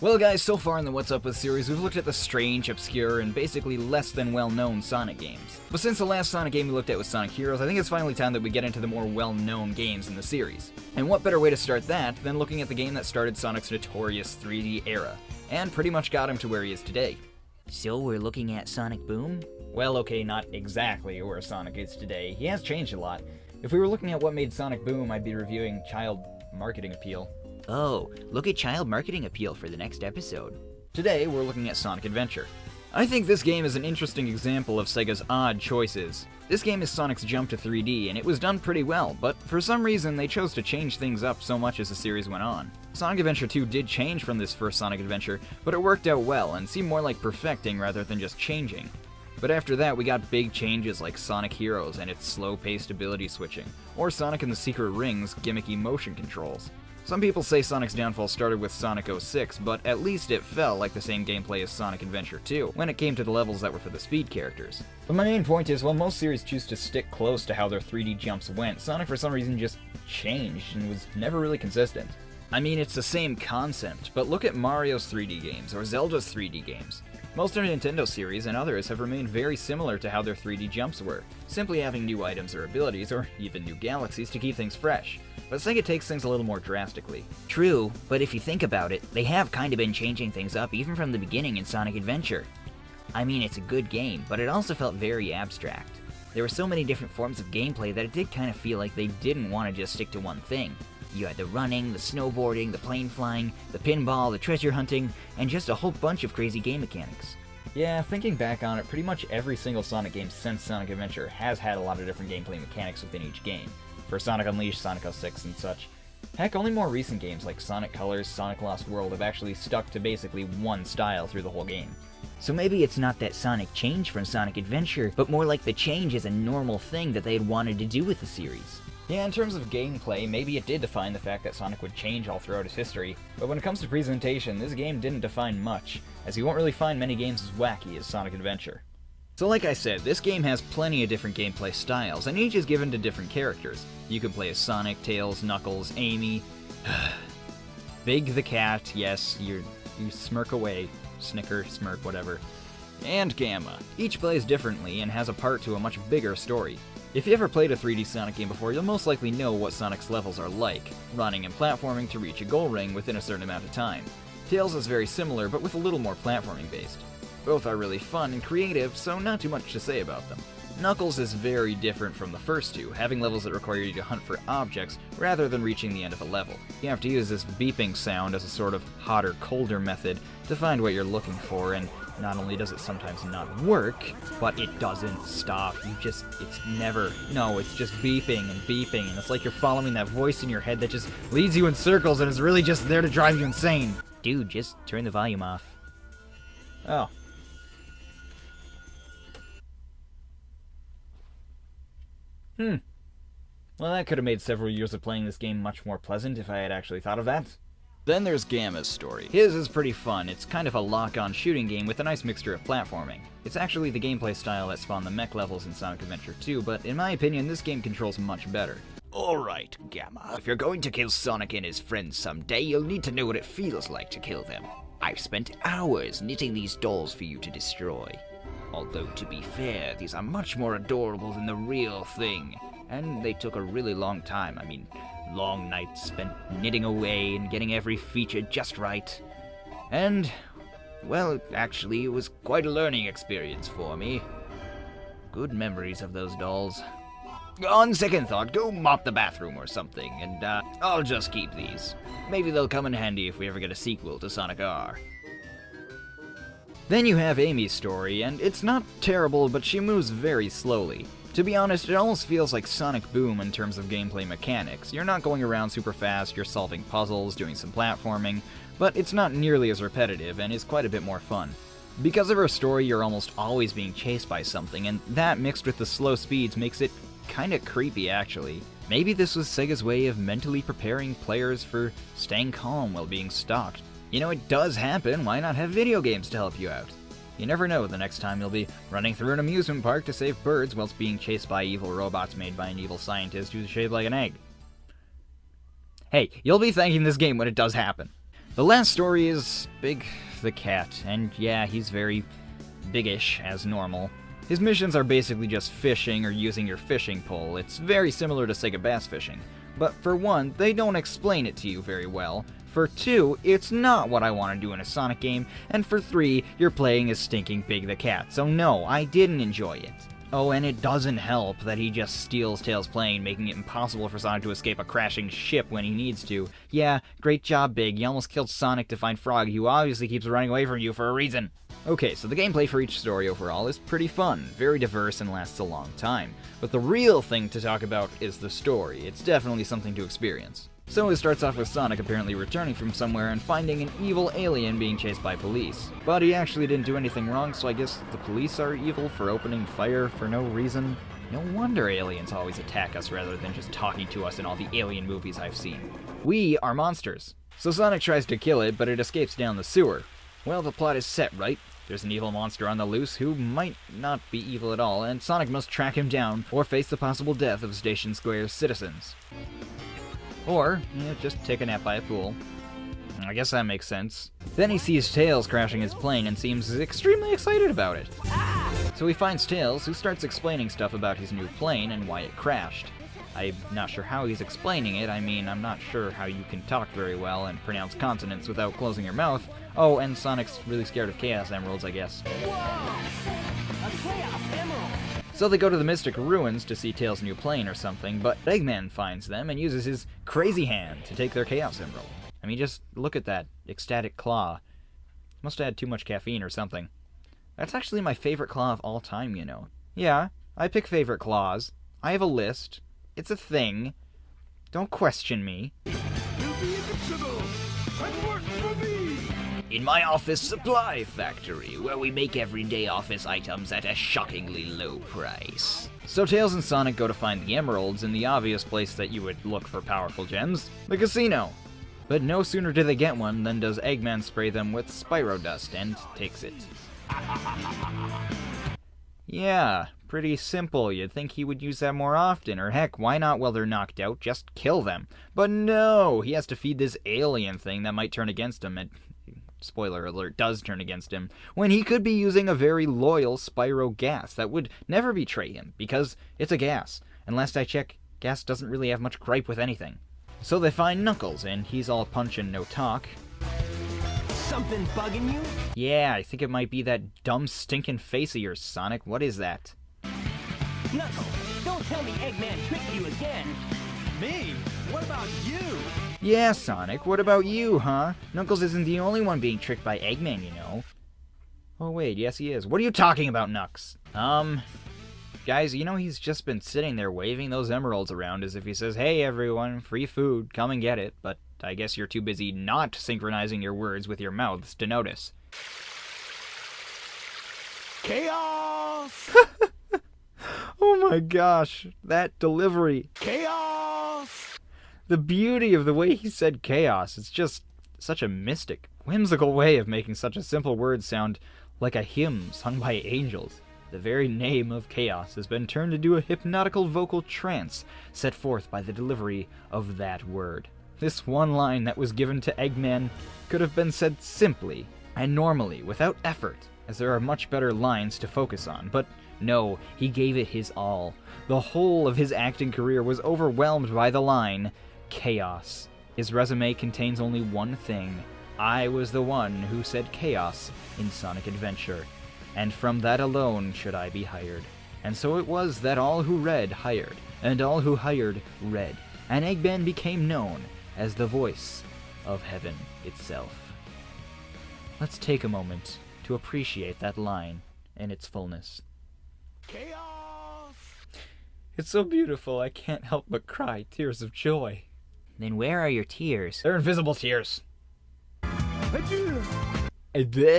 Well guys, so far in the What's Up With series, we've looked at the strange, obscure, and basically less than well-known Sonic games. But since the last Sonic game we looked at was Sonic Heroes, I think it's finally time that we get into the more well-known games in the series. And what better way to start that than looking at the game that started Sonic's notorious 3D era, and pretty much got him to where he is today. So we're looking at Sonic Boom? Well, okay, not exactly where Sonic is today. He has changed a lot. If we were looking at what made Sonic Boom, I'd be reviewing child marketing appeal. Oh, look at child marketing appeal for the next episode. Today, we're looking at Sonic Adventure. I think this game is an interesting example of Sega's odd choices. This game is Sonic's jump to 3D, and it was done pretty well, but for some reason they chose to change things up so much as the series went on. Sonic Adventure 2 did change from this first Sonic Adventure, but it worked out well and seemed more like perfecting rather than just changing. But after that, we got big changes like Sonic Heroes and its slow-paced ability switching, or Sonic and the Secret Ring's gimmicky motion controls. Some people say Sonic's downfall started with Sonic 06, but at least it felt like the same gameplay as Sonic Adventure 2, when it came to the levels that were for the speed characters. But my main point is, while most series choose to stick close to how their 3D jumps went, Sonic for some reason just changed and was never really consistent. I mean, it's the same concept, but look at Mario's 3D games, or Zelda's 3D games. Most of the Nintendo series and others have remained very similar to how their 3D jumps were, simply having new items or abilities, or even new galaxies to keep things fresh. But Sega takes things a little more drastically. True, but if you think about it, they have kind of been changing things up even from the beginning in Sonic Adventure. I mean, it's a good game, but it also felt very abstract. There were so many different forms of gameplay that it did kind of feel like they didn't want to just stick to one thing. You had the running, the snowboarding, the plane flying, the pinball, the treasure hunting, and just a whole bunch of crazy game mechanics. Yeah, thinking back on it, pretty much every single Sonic game since Sonic Adventure has had a lot of different gameplay mechanics within each game. For Sonic Unleashed, Sonic 06, and such. Heck, only more recent games like Sonic Colors, Sonic Lost World have actually stuck to basically one style through the whole game. So maybe it's not that Sonic changed from Sonic Adventure, but more like the change is a normal thing that they had wanted to do with the series. Yeah, in terms of gameplay, maybe it did define the fact that Sonic would change all throughout his history, but when it comes to presentation, this game didn't define much, as you won't really find many games as wacky as Sonic Adventure. So like I said, this game has plenty of different gameplay styles, and each is given to different characters. You can play as Sonic, Tails, Knuckles, Amy, Big the Cat, yes, you smirk away, snicker, smirk, whatever, and Gamma. Each plays differently and has a part to a much bigger story. If you ever played a 3D Sonic game before, you'll most likely know what Sonic's levels are like, running and platforming to reach a goal ring within a certain amount of time. Tails is very similar, but with a little more platforming based. Both are really fun and creative, so not too much to say about them. Knuckles is very different from the first two, having levels that require you to hunt for objects rather than reaching the end of a level. You have to use this beeping sound as a sort of hotter, colder method to find what you're looking for, and not only does it sometimes not work, but it doesn't stop. It's just beeping and beeping, and it's like you're following that voice in your head that just leads you in circles and is really just there to drive you insane. Dude, just turn the volume off. Oh. Well, that could have made several years of playing this game much more pleasant if I had actually thought of that. Then there's Gamma's story. His is pretty fun. It's kind of a lock-on shooting game with a nice mixture of platforming. It's actually the gameplay style that spawned the mech levels in Sonic Adventure 2, but in my opinion, this game controls much better. Alright, Gamma. If you're going to kill Sonic and his friends someday, you'll need to know what it feels like to kill them. I've spent hours knitting these dolls for you to destroy. Although, to be fair, these are much more adorable than the real thing. And they took a really long time. I mean, long nights spent knitting away and getting every feature just right. And, well, actually, it was quite a learning experience for me. Good memories of those dolls. On second thought, go mop the bathroom or something, and I'll just keep these. Maybe they'll come in handy if we ever get a sequel to Sonic R. Then you have Amy's story, and it's not terrible, but she moves very slowly. To be honest, it almost feels like Sonic Boom in terms of gameplay mechanics. You're not going around super fast, you're solving puzzles, doing some platforming, but it's not nearly as repetitive and is quite a bit more fun. Because of her story, you're almost always being chased by something, and that mixed with the slow speeds makes it kinda creepy actually. Maybe this was Sega's way of mentally preparing players for staying calm while being stalked. You know, it does happen, why not have video games to help you out? You never know the next time you'll be running through an amusement park to save birds whilst being chased by evil robots made by an evil scientist who's shaped like an egg. Hey, you'll be thanking this game when it does happen. The last story is Big the Cat, and yeah, he's very biggish as normal. His missions are basically just fishing or using your fishing pole. It's very similar to Sega bass fishing. But for one, they don't explain it to you very well. For two, it's not what I want to do in a Sonic game. And for three, you're playing as stinking Big the Cat. So no, I didn't enjoy it. Oh, and it doesn't help that he just steals Tails' plane, making it impossible for Sonic to escape a crashing ship when he needs to. Yeah, great job, Big. You almost killed Sonic to find Frog, who obviously keeps running away from you for a reason. Okay, so the gameplay for each story overall is pretty fun, very diverse, and lasts a long time. But the real thing to talk about is the story. It's definitely something to experience. So it starts off with Sonic apparently returning from somewhere and finding an evil alien being chased by police. But he actually didn't do anything wrong, so I guess the police are evil for opening fire for no reason. No wonder aliens always attack us rather than just talking to us in all the alien movies I've seen. We are monsters. So Sonic tries to kill it, but it escapes down the sewer. Well, the plot is set, right? There's an evil monster on the loose who might not be evil at all, and Sonic must track him down or face the possible death of Station Square's citizens. Or, just take a nap by a pool. I guess that makes sense. Then he sees Tails crashing his plane and seems extremely excited about it. So he finds Tails, who starts explaining stuff about his new plane and why it crashed. I'm not sure how he's explaining it. I mean, I'm not sure how you can talk very well and pronounce consonants without closing your mouth. Oh, and Sonic's really scared of Chaos Emeralds, I guess. So they go to the Mystic Ruins to see Tails' new plane or something, but Eggman finds them and uses his crazy hand to take their Chaos Emerald. I mean, just look at that ecstatic claw. Must have had too much caffeine or something. That's actually my favorite claw of all time, you know. Yeah, I pick favorite claws. I have a list. It's a thing. Don't question me. In my office supply factory, where we make everyday office items at a shockingly low price. So Tails and Sonic go to find the emeralds in the obvious place that you would look for powerful gems, the casino. But no sooner do they get one than does Eggman spray them with Spyro dust and takes it. Yeah, pretty simple. You'd think he would use that more often, or heck, why not while they're knocked out, just kill them? But no, he has to feed this alien thing that might turn against him, and spoiler alert, does turn against him, when he could be using a very loyal Spyro gas that would never betray him, because it's a gas, and last I checked, gas doesn't really have much gripe with anything. So they find Knuckles, and he's all punch and no talk. Something bugging you? Yeah, I think it might be that dumb stinking face of yours, Sonic. What is that? Knuckles, don't tell me Eggman tricked you again. Me? What about you? Yeah, Sonic, what about you, huh? Knuckles isn't the only one being tricked by Eggman, you know. Oh wait, yes he is. What are you talking about, Knux? Guys, you know he's just been sitting there waving those emeralds around as if he says, hey everyone, free food, come and get it, but I guess you're too busy not synchronizing your words with your mouths to notice. Chaos! Oh my gosh, that delivery. Chaos! The beauty of the way he said chaos, it's just such a mystic, whimsical way of making such a simple word sound like a hymn sung by angels. The very name of chaos has been turned into a hypnotical vocal trance set forth by the delivery of that word. This one line that was given to Eggman could have been said simply and normally, without effort, as there are much better lines to focus on, but no, he gave it his all. The whole of his acting career was overwhelmed by the line, chaos. His resume contains only one thing. I was the one who said chaos in Sonic Adventure, and from that alone should I be hired. And so it was that all who read hired, and all who hired read, and Eggman became known as the voice of heaven itself. Let's take a moment to appreciate that line in its fullness. Chaos! It's so beautiful, I can't help but cry tears of joy. Then where are your tears? They're invisible tears. Adieu!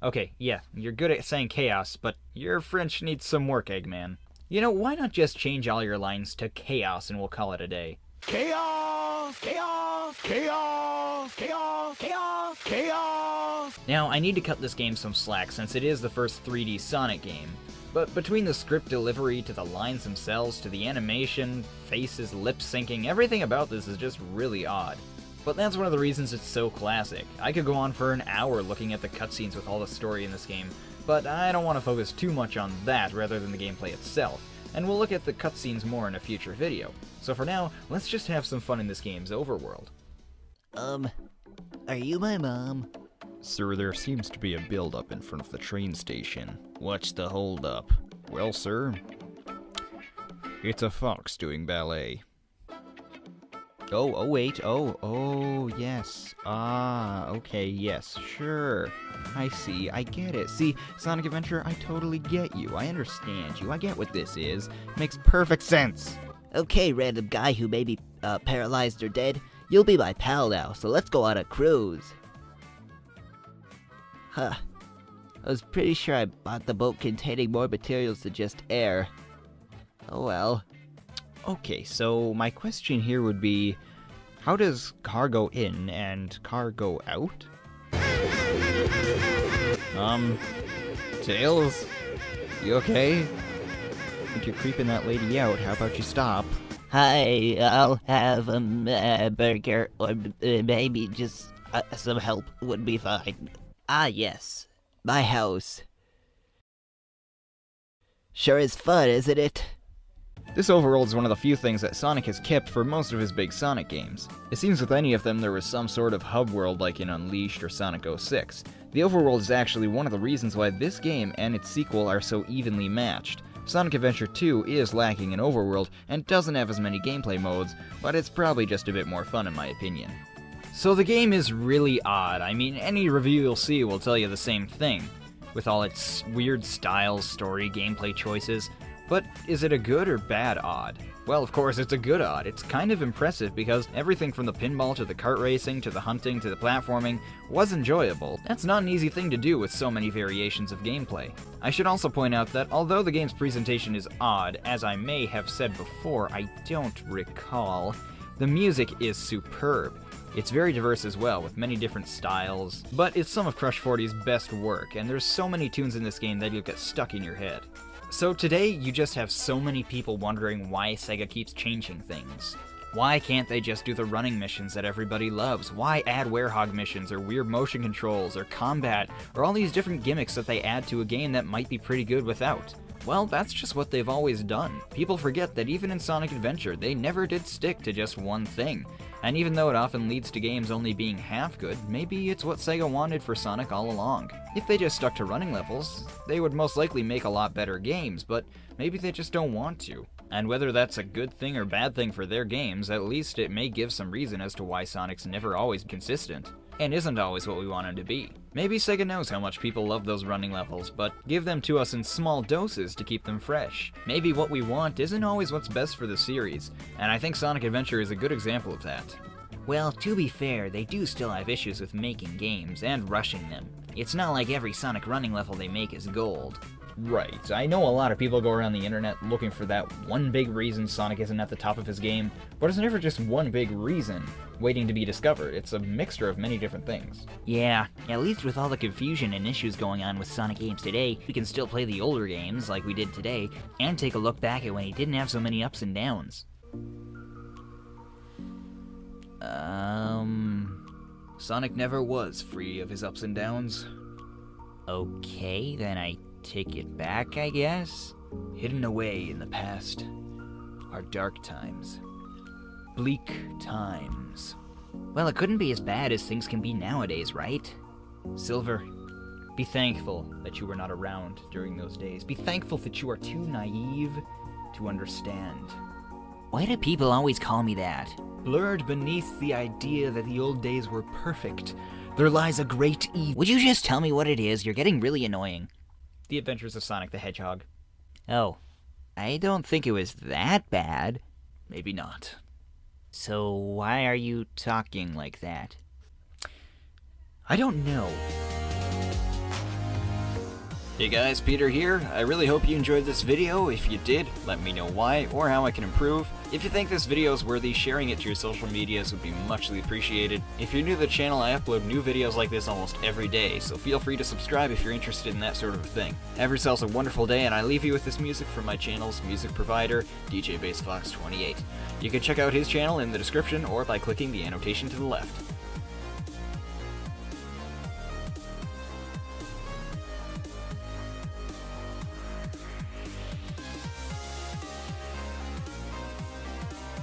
Okay, yeah, you're good at saying chaos, but your French needs some work, Eggman. You know, why not just change all your lines to chaos and we'll call it a day? Chaos! Chaos! Chaos! Chaos! Chaos! Chaos! Now, I need to cut this game some slack since it is the first 3D Sonic game. But between the script delivery to the lines themselves to the animation, faces, lip syncing, everything about this is just really odd. But that's one of the reasons it's so classic. I could go on for an hour looking at the cutscenes with all the story in this game, but I don't want to focus too much on that rather than the gameplay itself, and we'll look at the cutscenes more in a future video. So for now, let's just have some fun in this game's overworld. Are you my mom? Sir, there seems to be a build-up in front of the train station. What's the hold-up? Well, sir, it's a fox doing ballet. Oh, yes. Okay, yes, sure. I see, I get it. See, Sonic Adventure, I totally get you. I understand you. I get what this is. Makes perfect sense. Okay, random guy who may be paralyzed or dead, you'll be my pal now, so let's go on a cruise. Huh. I was pretty sure I bought the boat containing more materials than just air. Oh well. Okay, so my question here would be, how does cargo in and cargo out? Tails? You okay? I think you're creeping that lady out. How about you stop? Hi, I'll have a burger, or maybe just some help would be fine. Ah yes, my house. Sure is fun, isn't it? This overworld is one of the few things that Sonic has kept for most of his big Sonic games. It seems with any of them there was some sort of hub world like in Unleashed or Sonic 06. The overworld is actually one of the reasons why this game and its sequel are so evenly matched. Sonic Adventure 2 is lacking in overworld and doesn't have as many gameplay modes, but it's probably just a bit more fun in my opinion. So the game is really odd. I mean, any review you'll see will tell you the same thing, with all its weird styles, story, gameplay choices. But is it a good or bad odd? Well, of course, it's a good odd. It's kind of impressive because everything from the pinball to the kart racing to the hunting to the platforming was enjoyable. That's not an easy thing to do with so many variations of gameplay. I should also point out that although the game's presentation is odd, as I may have said before, I don't recall, the music is superb. It's very diverse as well, with many different styles, but it's some of Crush 40's best work, and there's so many tunes in this game that you'll get stuck in your head. So today, you just have so many people wondering why Sega keeps changing things. Why can't they just do the running missions that everybody loves? Why add Werehog missions, or weird motion controls, or combat, or all these different gimmicks that they add to a game that might be pretty good without? Well, that's just what they've always done. People forget that even in Sonic Adventure, they never did stick to just one thing. And even though it often leads to games only being half good, maybe it's what Sega wanted for Sonic all along. If they just stuck to running levels, they would most likely make a lot better games, but maybe they just don't want to. And whether that's a good thing or bad thing for their games, at least it may give some reason as to why Sonic's never always consistent, and isn't always what we want him to be. Maybe Sega knows how much people love those running levels, but give them to us in small doses to keep them fresh. Maybe what we want isn't always what's best for the series, and I think Sonic Adventure is a good example of that. Well, to be fair, they do still have issues with making games and rushing them. It's not like every Sonic running level they make is gold. Right, I know a lot of people go around the internet looking for that one big reason Sonic isn't at the top of his game, but it's never just one big reason waiting to be discovered. It's a mixture of many different things. Yeah, at least with all the confusion and issues going on with Sonic games today, we can still play the older games like we did today, and take a look back at when he didn't have so many ups and downs. Sonic never was free of his ups and downs. Okay, then I take it back, I guess? Hidden away in the past are dark times. Bleak times. Well, it couldn't be as bad as things can be nowadays, right? Silver, be thankful that you were not around during those days. Be thankful that you are too naive to understand. Why do people always call me that? Blurred beneath the idea that the old days were perfect, there lies a great evil. Would you just tell me what it is? You're getting really annoying. The Adventures of Sonic the Hedgehog. Oh, I don't think it was that bad. Maybe not. So why are you talking like that? I don't know. Hey guys, Peter here. I really hope you enjoyed this video. If you did, let me know why or how I can improve. If you think this video is worthy, sharing it to your social medias would be muchly appreciated. If you're new to the channel, I upload new videos like this almost every day, so feel free to subscribe if you're interested in that sort of thing. Have yourselves a wonderful day, and I leave you with this music from my channel's music provider, DJ BassFox28. You can check out his channel in the description or by clicking the annotation to the left.